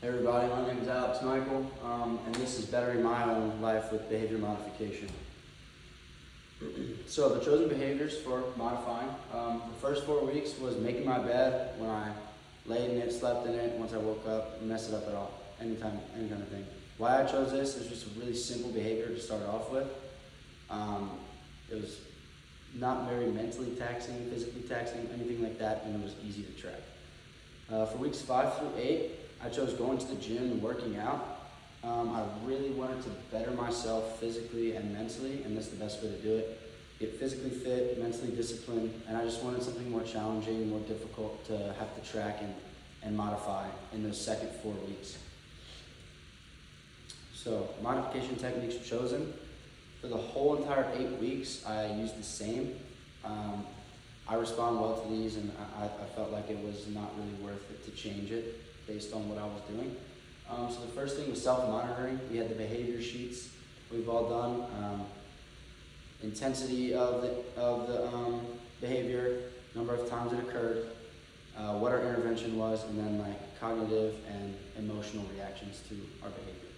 Hey everybody, my name is Alex Michael, and this is bettering my own life with behavior modification. So the chosen behaviors for modifying, the first 4 weeks was making my bed when I laid in it, slept in it, once I woke up, mess it up at all, anytime, any kind of thing. Why I chose this is just a really simple behavior to start off with. It was not very mentally taxing, physically taxing, anything like that, and it was easy to track. For weeks 5 through 8, I chose going to the gym and working out. I really wanted to better myself physically and mentally, and that's the best way to do it. Get physically fit, mentally disciplined, and I just wanted something more challenging, more difficult to have to track and modify in those second 4 weeks. So, modification techniques chosen. For the whole entire 8 weeks, I used the same. I respond well to these, and I felt like it was not really worth it to change it based on what I was doing. So the first thing was self-monitoring. We had the behavior sheets we've all done. Intensity of the behavior, number of times it occurred, what our intervention was, and then like cognitive and emotional reactions to our behavior.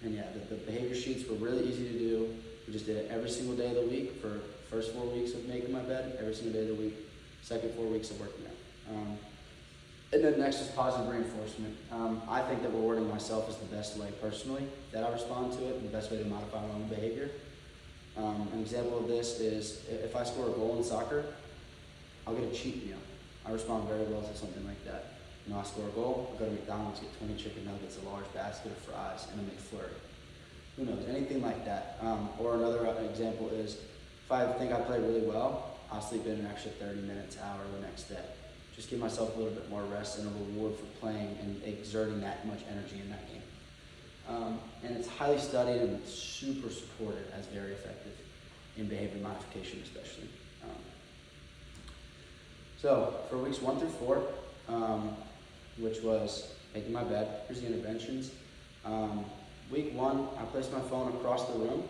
And yeah, the behavior sheets were really easy to do. We just did it every single day of the week for first 4 weeks of making my bed, every single day of the week, second 4 weeks of working out. And then next is positive reinforcement. I think that rewarding myself is the best way personally that I respond to it, and the best way to modify my own behavior. An example of this is if I score a goal in soccer, I'll get a cheat meal. I respond very well to something like that. You know, I score a goal, I go to McDonald's, get 20 chicken nuggets, a large basket of fries, and a McFlurry. Who knows, anything like that. Or another example is if I think I played really well, I'll sleep in an extra 30 minutes, hour the next day. Just give myself a little bit more rest and a reward for playing and exerting that much energy in that game. And it's highly studied and super supported as very effective in behavior modification especially. So for weeks 1 through 4, which was making my bed, here's the interventions. Week 1, I placed my phone across the room,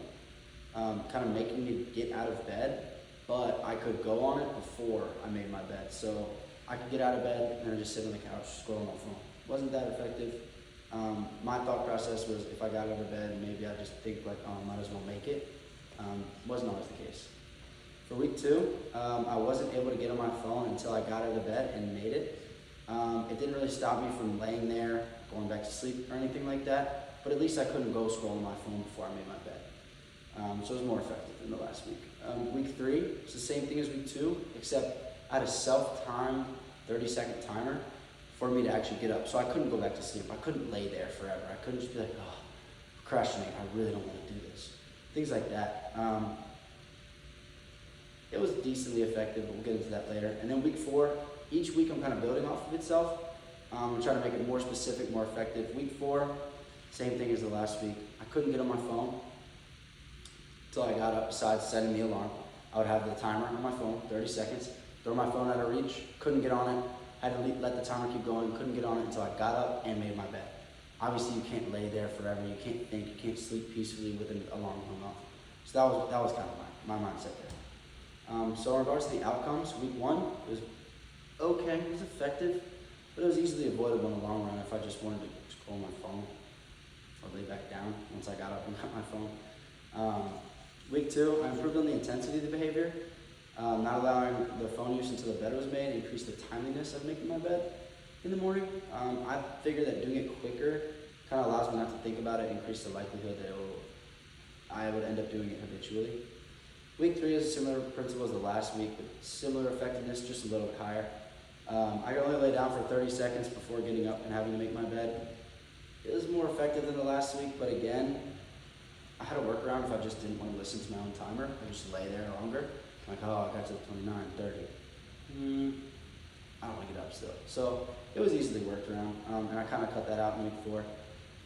kind of making me get out of bed, but I could go on it before I made my bed. So I could get out of bed and I just sit on the couch, scroll on my phone. Wasn't that effective. My thought process was if I got out of bed, maybe I just think like, oh, I might as well make it. Wasn't always the case. For week 2, I wasn't able to get on my phone until I got out of bed and made it. It didn't really stop me from laying there, going back to sleep or anything like that, but at least I couldn't go scroll on my phone before I made my bed. So it was more effective than the last week. Week 3, it's the same thing as week 2, except I had a self-timed 30-second timer for me to actually get up. So I couldn't go back to sleep. I couldn't lay there forever. I couldn't just be like, oh, procrastinate, I really don't want to do this. Things like that. It was decently effective, but we'll get into that later. And then week 4, each week I'm kind of building off of itself. I'm trying to make it more specific, more effective. Week 4, same thing as the last week. I couldn't get on my phone until I got up, besides setting the alarm. I would have the timer on my phone, 30 seconds, throw my phone out of reach, couldn't get on it, had to let the timer keep going, couldn't get on it until I got up and made my bed. Obviously you can't lay there forever, you can't think, you can't sleep peacefully with an alarm going off. So that was kind of my mindset there. So in regards to the outcomes, week 1, it was okay, it was effective, but it was easily avoidable in the long run if I just wanted to scroll my phone or lay back down once I got up and got my phone. Week 2, I improved on the intensity of the behavior, not allowing the phone use until the bed was made, increased the timeliness of making my bed in the morning. I figured that doing it quicker kind of allows me not to think about it, increase the likelihood that I would end up doing it habitually. Week 3 is a similar principle as the last week, but similar effectiveness, just a little bit higher. I could only lay down for 30 seconds before getting up and having to make my bed. It was more effective than the last week, but again, I had a workaround if I just didn't want to listen to my own timer. I just lay there longer. Like, oh, I got to 29, 30. I don't want to get up still. So it was easily worked around, and I kind of cut that out in week 4.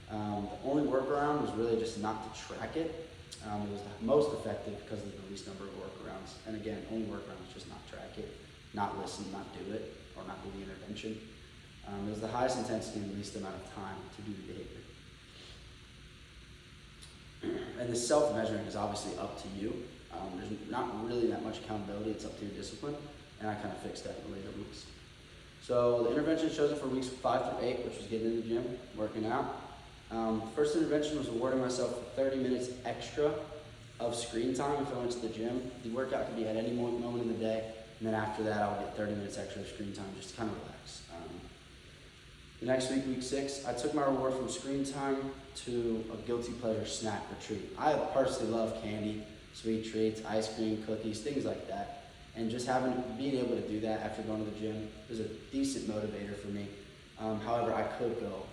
The only workaround was really just not to track it. It was the most effective because of the least number of workarounds. And again, only workaround was just not track it, not listen, not do it, or not do the intervention. It was the highest intensity and the least amount of time to do the behavior. And the self-measuring is obviously up to you. There's not really that much accountability. It's up to your discipline, and I kind of fixed that in the later weeks. So the intervention chosen for weeks 5 through 8, which was getting in the gym, working out. First intervention was awarding myself 30 minutes extra of screen time if I went to the gym. The workout could be at any moment in the day, and then after that I would get 30 minutes extra of screen time just to kind of relax. The next week, week 6, I took my reward from screen time to a guilty pleasure snack or treat. I personally love candy, sweet treats, ice cream, cookies, things like that. And just being able to do that after going to the gym was a decent motivator for me. However, I could go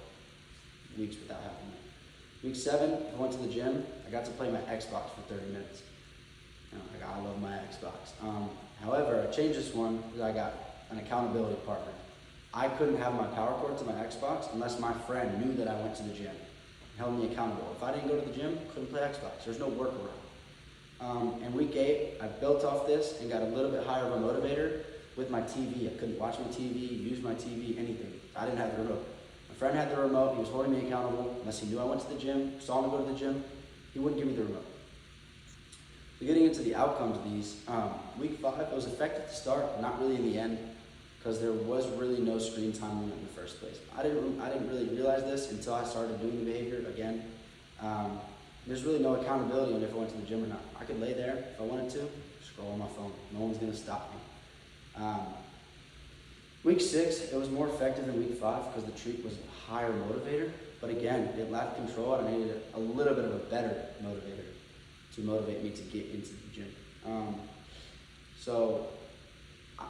weeks without having it. Week 7, I went to the gym. I got to play my Xbox for 30 minutes. I love my Xbox. However, I changed this one because I got an accountability partner. I couldn't have my power cord to my Xbox unless my friend knew that I went to the gym and held me accountable. If I didn't go to the gym, couldn't play Xbox. There's no workaround. And week 8, I built off this and got a little bit higher of a motivator with my TV. I couldn't watch my TV, use my TV, anything. I didn't have the remote. My friend had the remote. He was holding me accountable. Unless he knew I went to the gym, saw me go to the gym, he wouldn't give me the remote. So getting into the outcomes of these, week 5, it was effective to start, not really in the end, because there was really no screen time limit in the first place. I didn't really realize this until I started doing the behavior again. There's really no accountability on if I went to the gym or not. I could lay there if I wanted to, scroll on my phone. No one's gonna stop me. Week 6, it was more effective than week 5 because the treat was a higher motivator. But again, it lacked control and I needed a little bit of a better motivator to motivate me to get into the gym.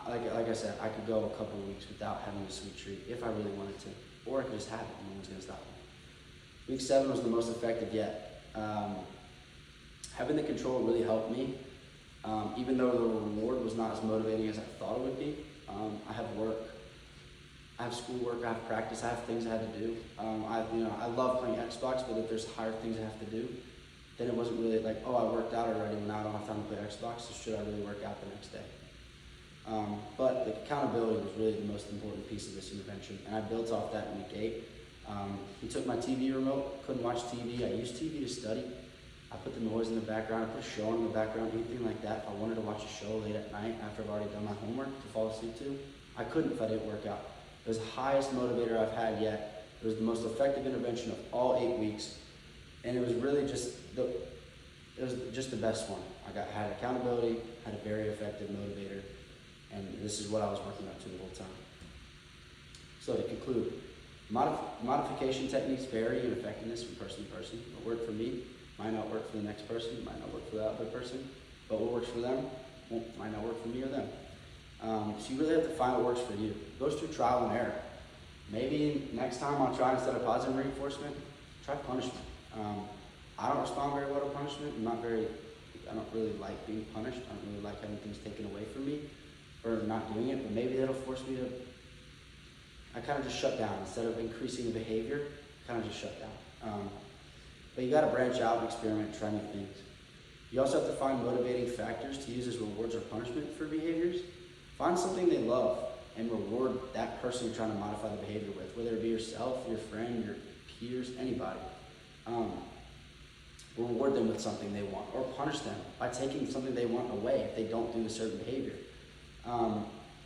Like I said, I could go a couple of weeks without having a sweet treat if I really wanted to, or I could just have it and no one's gonna stop me. Week 7 was the most effective yet. Having the control really helped me, even though the reward was not as motivating as I thought it would be. I have work, I have schoolwork, I have practice, I have things I had to do. I love playing Xbox, but if there's higher things I have to do, then it wasn't really like, oh, I worked out already, and now I don't have time to play Xbox, so should I really work out the next day? But the accountability was really the most important piece of this intervention, and I built off that in week 8. He took my TV remote, couldn't watch TV. I used TV to study. I put the noise in the background, I put a show in the background, anything like that. If I wanted to watch a show late at night after I've already done my homework to fall asleep to, I couldn't if I didn't work out. It was the highest motivator I've had yet. It was the most effective intervention of all 8 weeks, and it was really just the best one. Had accountability, had a very effective motivator, and this is what I was working up to the whole time. So to conclude, modification techniques vary in effectiveness from person to person. What worked for me might not work for the next person, might not work for the other person, but what works for them might not work for me or them. So you really have to find what works for you. It goes through trial and error. Maybe next time I'll try, instead of positive reinforcement, try punishment. I don't respond very well to punishment. I don't really like being punished. I don't really like having things taken away from me or not doing it, but maybe that'll force me to, I kind of just shut down. Instead of increasing the behavior, kind of just shut down. But you gotta branch out and experiment, try new things. You also have to find motivating factors to use as rewards or punishment for behaviors. Find something they love and reward that person you're trying to modify the behavior with, whether it be yourself, your friend, your peers, anybody. Reward them with something they want, or punish them by taking something they want away if they don't do a certain behavior.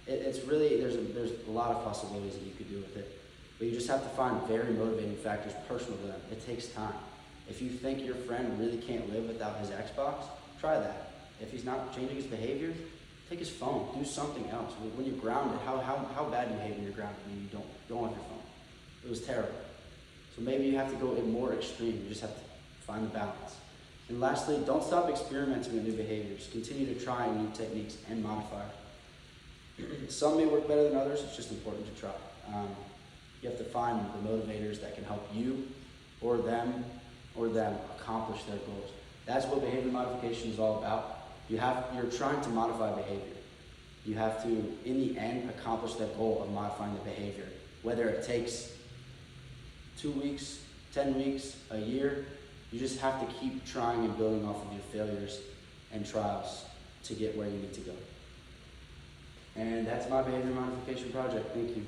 It's really, there's a lot of possibilities that you could do with it, but you just have to find very motivating factors personal to them. It takes time. If you think your friend really can't live without his Xbox, try that. If he's not changing his behavior, take his phone, do something else. When you're grounded, how bad do you behave when you're grounded when you don't have your phone? It was terrible. So maybe you have to go in more extreme. You just have to find the balance. And lastly, don't stop experimenting with new behaviors. Continue to try new techniques and modifiers. Some may work better than others. It's just important to try. You have to find the motivators that can help you or them accomplish their goals. That's what behavior modification is all about. You're trying to modify behavior. You have to, in the end, accomplish that goal of modifying the behavior. Whether it takes 2 weeks, 10 weeks, a year, you just have to keep trying and building off of your failures and trials to get where you need to go. And that's my behavior modification project. Thank you.